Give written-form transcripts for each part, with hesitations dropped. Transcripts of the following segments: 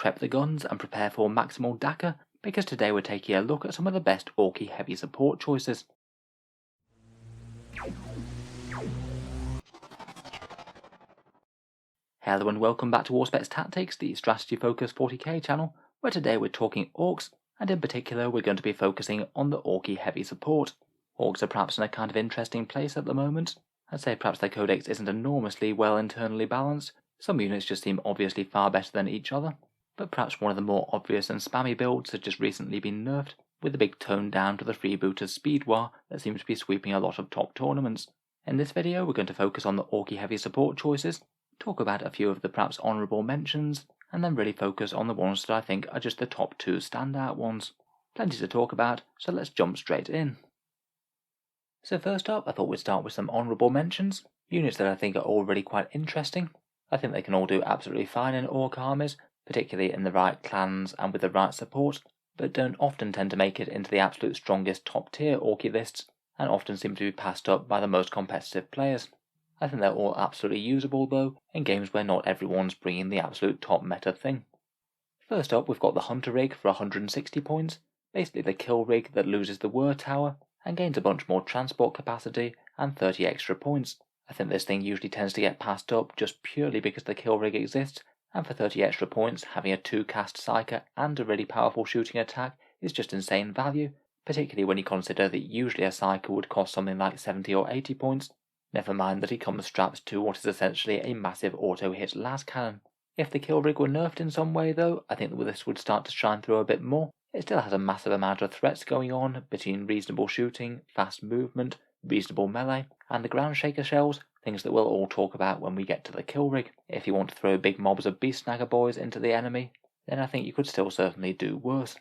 prep the guns and prepare for maximal DACA, because today we're taking a look at some of the best Orky heavy support choices. Hello and welcome back to Auspex Tactics, the strategy focused 40k channel, where today we're talking Orks, and in particular we're going to be focusing on the Orky heavy support. Orks are perhaps in a kind of interesting place at the moment. I'd say perhaps their codex isn't enormously well internally balanced. Some units just seem obviously far better than each other, but perhaps one of the more obvious and spammy builds has just recently been nerfed, with a big tone down to the freebooters speed war that seems to be sweeping a lot of top tournaments. In this video we're going to focus on the Orky heavy support choices, talk about a few of the perhaps honourable mentions, and then really focus on the ones that I think are just the top two standout ones. Plenty to talk about, so let's jump straight in. So first up, I thought we'd start with some honourable mentions, units that I think are all really quite interesting. I think they can all do absolutely fine in Ork armies, particularly in the right clans and with the right support, but don't often tend to make it into the absolute strongest top tier Orky lists, and often seem to be passed up by the most competitive players. I think they're all absolutely usable though, in games where not everyone's bringing the absolute top meta thing. First up we've got the Hunter rig for 160 points, basically the kill rig that loses the Whir tower, and gains a bunch more transport capacity and 30 extra points. I think this thing usually tends to get passed up just purely because the kill rig exists, and for 30 extra points having a 2-cast Psyker and a really powerful shooting attack is just insane value, particularly when you consider that usually a Psyker would cost something like 70 or 80 points. Never mind that he comes strapped to what is essentially a massive auto-hit las cannon. If the kill rig were nerfed in some way though, I think that this would start to shine through a bit more. It still has a massive amount of threats going on between reasonable shooting, fast movement, reasonable melee, and the ground shaker shells, things that we'll all talk about when we get to the kill rig. If you want to throw big mobs of beast snagger boys into the enemy, then I think you could still certainly do worse.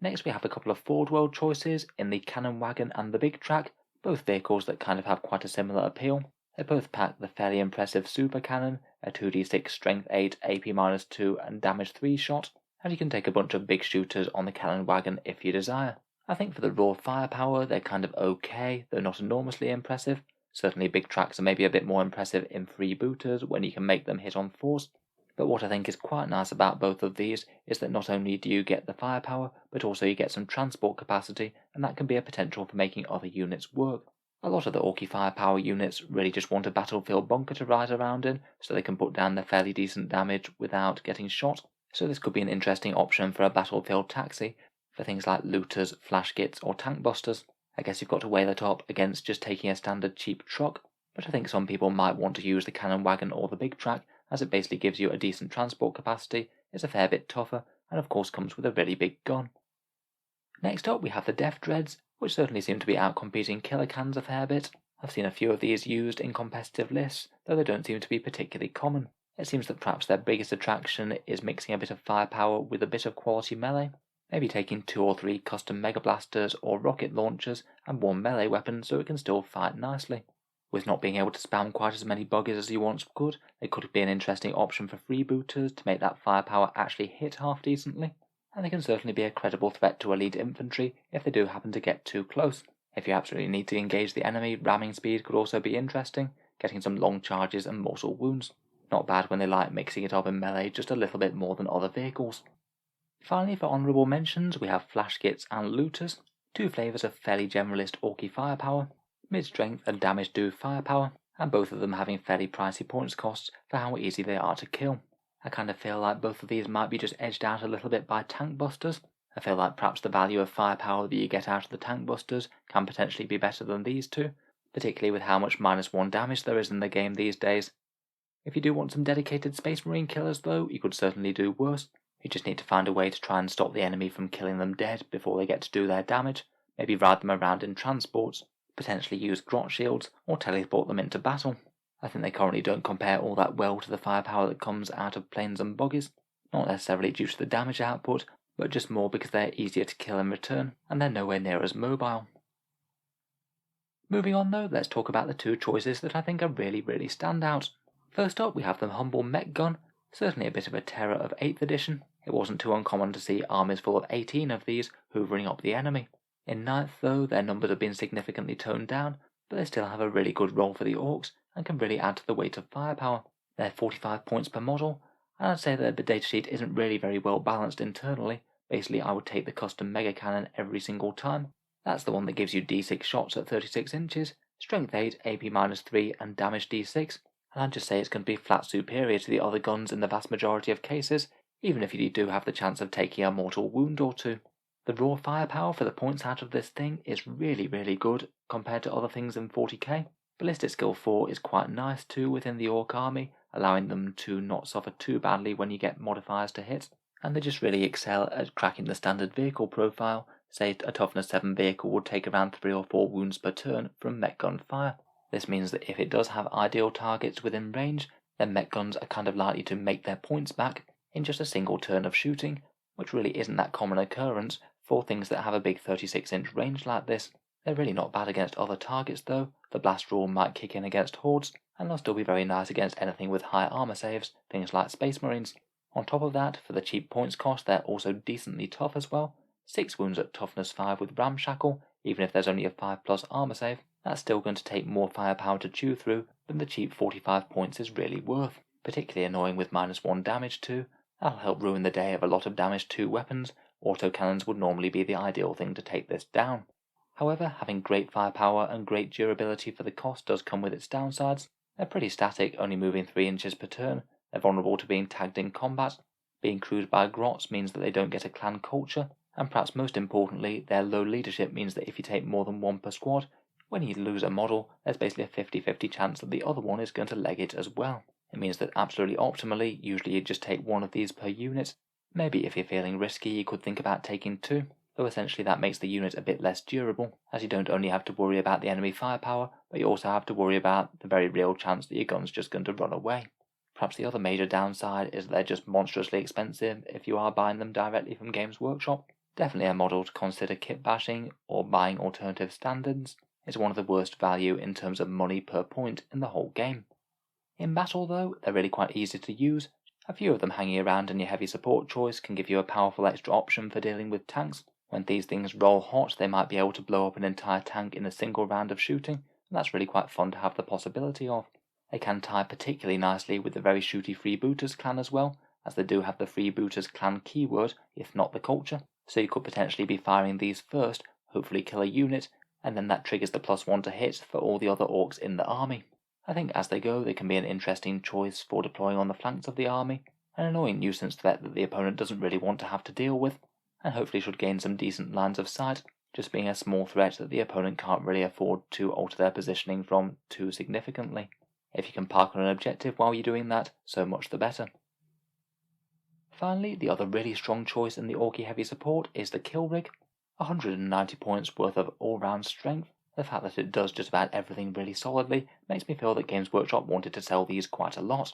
Next we have a couple of forward world choices in the cannon wagon and the big track, both vehicles that kind of have quite a similar appeal. They both pack the fairly impressive super cannon, a 2d6 strength 8, AP-2 and damage 3 shot, and you can take a bunch of big shooters on the cannon wagon if you desire. I think for the raw firepower they're kind of okay, though not enormously impressive. Certainly big tracks are maybe a bit more impressive in freebooters when you can make them hit on force, but what I think is quite nice about both of these is that not only do you get the firepower, but also you get some transport capacity, and that can be a potential for making other units work. A lot of the Orky firepower units really just want a battlefield bunker to ride around in, so they can put down their fairly decent damage without getting shot, so this could be an interesting option for a battlefield taxi, for things like looters, flash kits or tank busters. I guess you've got to weigh that up against just taking a standard cheap truck, but I think some people might want to use the cannon wagon or the big track, as it basically gives you a decent transport capacity, is a fair bit tougher, and of course comes with a really big gun. Next up we have the Death Dreads, which certainly seem to be outcompeting killer cans a fair bit. I've seen a few of these used in competitive lists, though they don't seem to be particularly common. It seems that perhaps their biggest attraction is mixing a bit of firepower with a bit of quality melee, maybe taking 2 or 3 custom mega blasters or rocket launchers and 1 melee weapon so it can still fight nicely. With not being able to spam quite as many buggies as you once could, they could be an interesting option for freebooters to make that firepower actually hit half decently, and they can certainly be a credible threat to elite infantry if they do happen to get too close. If you absolutely need to engage the enemy, ramming speed could also be interesting, getting some long charges and mortal wounds. Not bad when they like mixing it up in melee just a little bit more than other vehicles. Finally, for honourable mentions, we have flash kits and looters, 2 flavours of fairly generalist Orky firepower, mid-strength and damage do firepower, and both of them having fairly pricey points costs for how easy they are to kill. I kind of feel like both of these might be just edged out a little bit by tank busters. I feel like perhaps the value of firepower that you get out of the tank busters can potentially be better than these two, particularly with how much -1 damage there is in the game these days. If you do want some dedicated Space Marine killers though, you could certainly do worse. You just need to find a way to try and stop the enemy from killing them dead before they get to do their damage, maybe ride them around in transports, potentially use grot shields or teleport them into battle. I think they currently don't compare all that well to the firepower that comes out of planes and buggies, not necessarily due to the damage output, but just more because they're easier to kill in return, and they're nowhere near as mobile. Moving on though, let's talk about the 2 choices that I think are really stand out. First up we have the humble Mek Gunz, certainly a bit of a terror of 8th edition. It wasn't too uncommon to see armies full of 18 of these hoovering up the enemy. In 9th though, their numbers have been significantly toned down, but they still have a really good role for the Orks, and can really add to the weight of firepower. They're 45 points per model, and I'd say that the datasheet isn't really very well balanced internally. Basically, I would take the custom mega cannon every single time. That's the one that gives you d6 shots at 36 inches, strength 8, AP minus 3, and damage d6, and I'd just say it's going to be flat superior to the other guns in the vast majority of cases, even if you do have the chance of taking a mortal wound or two. The raw firepower for the points out of this thing is really good compared to other things in 40k. Ballistic skill 4 is quite nice too within the Orc army, allowing them to not suffer too badly when you get modifiers to hit, and they just really excel at cracking the standard vehicle profile. Say a toughness 7 vehicle would take around 3 or 4 wounds per turn from Mek Gunz fire. This means that if it does have ideal targets within range, then Mek Gunz are kind of likely to make their points back in just a single turn of shooting, which really isn't that common occurrence for things that have a big 36-inch range like this. They're really not bad against other targets though. The blast rule might kick in against hordes, and they'll still be very nice against anything with high armor saves, things like Space Marines. On top of that, for the cheap points cost, they're also decently tough as well. 6 wounds at toughness 5 with Ramshackle, even if there's only a 5+ armor save, that's still going to take more firepower to chew through than the cheap 45 points is really worth. Particularly annoying with -1 damage too. That'll help ruin the day of a lot of damage 2 weapons. Autocannons would normally be the ideal thing to take this down. However, having great firepower and great durability for the cost does come with its downsides. They're pretty static, only moving 3 inches per turn. They're vulnerable to being tagged in combat. Being crewed by grots means that they don't get a clan culture, and perhaps most importantly, their low leadership means that if you take more than 1 per squad, when you lose a model, there's basically a 50-50 chance that the other one is going to leg it as well. It means that absolutely optimally, usually you just take 1 of these per unit. Maybe if you're feeling risky, you could think about taking 2, though essentially that makes the unit a bit less durable, as you don't only have to worry about the enemy firepower, but you also have to worry about the very real chance that your gun's just going to run away. Perhaps the other major downside is that they're just monstrously expensive if you are buying them directly from Games Workshop. Definitely a model to consider kit bashing or buying alternative standards. It's one of the worst value in terms of money per point in the whole game. In battle though, they're really quite easy to use. A few of them hanging around in your heavy support choice can give you a powerful extra option for dealing with tanks. When these things roll hot, they might be able to blow up an entire tank in a single round of shooting, and that's really quite fun to have the possibility of. They can tie particularly nicely with the very shooty Freebooters clan as well, as they do have the Freebooters clan keyword, if not the culture, so you could potentially be firing these first, hopefully kill a unit, and then that triggers the +1 to hit for all the other orcs in the army. I think as they go, they can be an interesting choice for deploying on the flanks of the army, an annoying nuisance threat that the opponent doesn't really want to have to deal with, and hopefully should gain some decent lines of sight, just being a small threat that the opponent can't really afford to alter their positioning from too significantly. If you can park on an objective while you're doing that, so much the better. Finally, the other really strong choice in the Orky heavy support is the Kill Rig. 190 points worth of all-round strength. The fact that it does just about everything really solidly makes me feel that Games Workshop wanted to sell these quite a lot.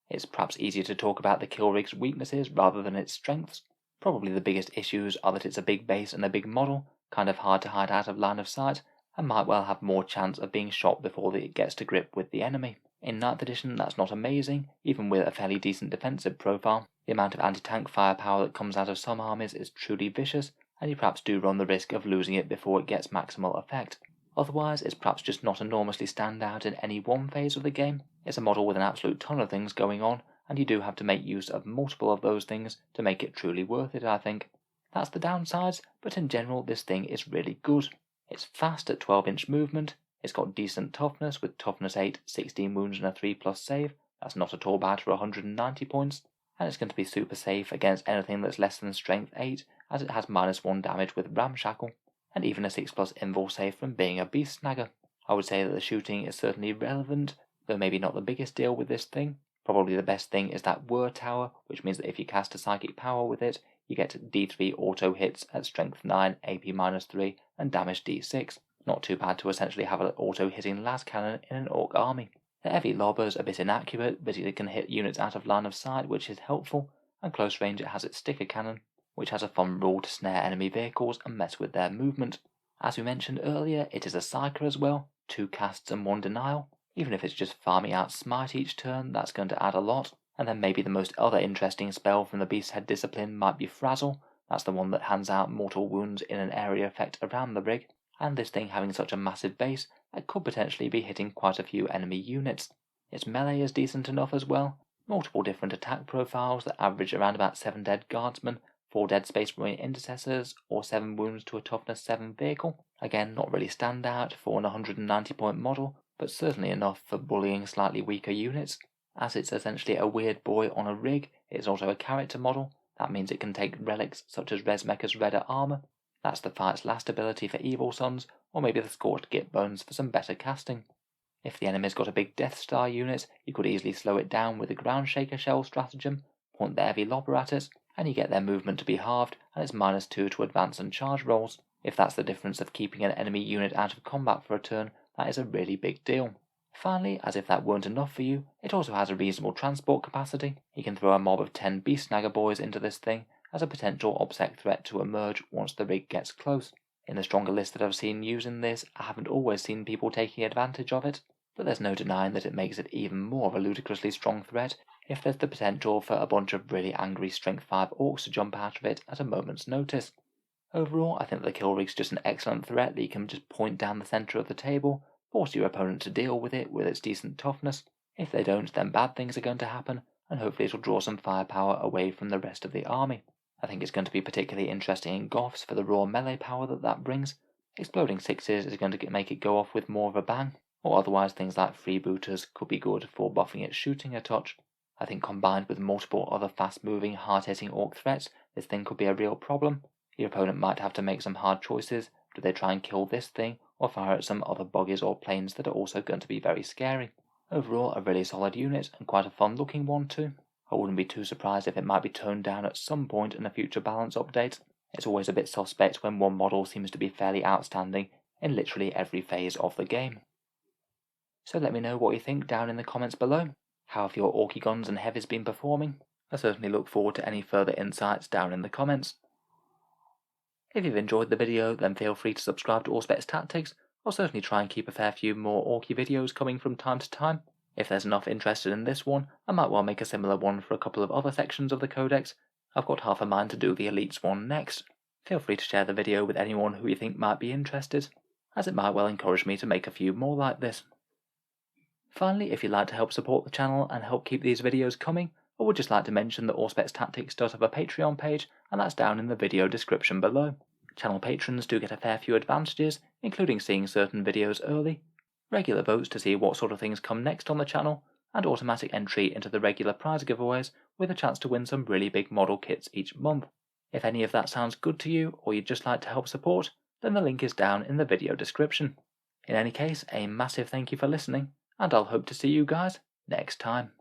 It's perhaps easier to talk about the Kill Rig's weaknesses rather than its strengths. Probably the biggest issues are that it's a big base and a big model, kind of hard to hide out of line of sight, and might well have more chance of being shot before it gets to grip with the enemy. In 9th edition, that's not amazing, even with a fairly decent defensive profile. The amount of anti-tank firepower that comes out of some armies is truly vicious, and you perhaps do run the risk of losing it before it gets maximal effect. Otherwise, it's perhaps just not enormously stand out in any one phase of the game. It's a model with an absolute ton of things going on, and you do have to make use of multiple of those things to make it truly worth it, I think. That's the downsides, but in general this thing is really good. It's fast at 12-inch movement, it's got decent toughness with toughness 8, 16 wounds and a 3+ save, that's not at all bad for 190 points, and it's going to be super safe against anything that's less than strength 8, as it has -1 damage with Ramshackle, and even a 6+ invul save from being a beast snagger. I would say that the shooting is certainly relevant, though maybe not the biggest deal with this thing. Probably the best thing is that Whir Tower, which means that if you cast a psychic power with it, you get D3 auto hits at strength 9, AP -3, and damage D6. Not too bad to essentially have an auto hitting las cannon in an orc army. The heavy lobber's a bit inaccurate, but it can hit units out of line of sight, which is helpful, and close range it has its sticker cannon, which has a fun rule to snare enemy vehicles and mess with their movement. As we mentioned earlier, it is a psyker as well, 2 casts and 1 denial. Even if it's just farming out smite each turn, that's going to add a lot. And then maybe the most other interesting spell from the Beasthead discipline might be Frazzle. That's the one that hands out mortal wounds in an area effect around the rig, and this thing having such a massive base, that could potentially be hitting quite a few enemy units. Its melee is decent enough as well, multiple different attack profiles that average around about 7 dead guardsmen, 4 dead Space Marine intercessors, or 7 wounds to a toughness 7 vehicle. Again, not really standout for an 190 point model, but certainly enough for bullying slightly weaker units. As it's essentially a weird boy on a rig, it's also a character model. That means it can take relics such as Resmeka's Redder armor. That's the fight's last ability for Evil Sons, or maybe the Scorched Git Bones for some better casting. If the enemy's got a big Death Star unit, you could easily slow it down with the Ground Shaker Shell stratagem, point the heavy lobber at it, and you get their movement to be halved, and it's -2 to advance and charge rolls. If that's the difference of keeping an enemy unit out of combat for a turn, that is a really big deal. Finally, as if that weren't enough for you, it also has a reasonable transport capacity. You can throw a mob of 10 Beast Snagger boys into this thing as a potential OBSEC threat to emerge once the rig gets close. In the stronger list that I've seen using this, I haven't always seen people taking advantage of it, but there's no denying that it makes it even more of a ludicrously strong threat if there's the potential for a bunch of really angry Strength 5 Orks to jump out of it at a moment's notice. Overall, I think the kill rig's just an excellent threat that you can just point down the centre of the table, force your opponent to deal with it with its decent toughness. If they don't, then bad things are going to happen, and hopefully it'll draw some firepower away from the rest of the army. I think it's going to be particularly interesting in Goths for the raw melee power that brings. Exploding sixes is going to make it go off with more of a bang, or otherwise things like freebooters could be good for buffing its shooting a touch. I think combined with multiple other fast-moving, hard-hitting Orc threats, this thing could be a real problem. Your opponent might have to make some hard choices. Do they try and kill this thing, or fire at some other buggies or planes that are also going to be very scary? Overall, a really solid unit, and quite a fun-looking one too. I wouldn't be too surprised if it might be toned down at some point in a future balance update. It's always a bit suspect when one model seems to be fairly outstanding in literally every phase of the game. So let me know what you think down in the comments below. How have your Orky guns and heavies been performing? I certainly look forward to any further insights down in the comments. If you've enjoyed the video, then feel free to subscribe to Auspex Tactics. I'll certainly try and keep a fair few more Orky videos coming from time to time. If there's enough interested in this one, I might well make a similar one for a couple of other sections of the Codex. I've got half a mind to do the Elites one next. Feel free to share the video with anyone who you think might be interested, as it might well encourage me to make a few more like this. Finally, if you'd like to help support the channel and help keep these videos coming, I would just like to mention that Auspex Tactics does have a Patreon page, and that's down in the video description below. Channel patrons do get a fair few advantages, including seeing certain videos early, regular votes to see what sort of things come next on the channel, and automatic entry into the regular prize giveaways with a chance to win some really big model kits each month. If any of that sounds good to you, or you'd just like to help support, then the link is down in the video description. In any case, a massive thank you for listening, and I'll hope to see you guys next time.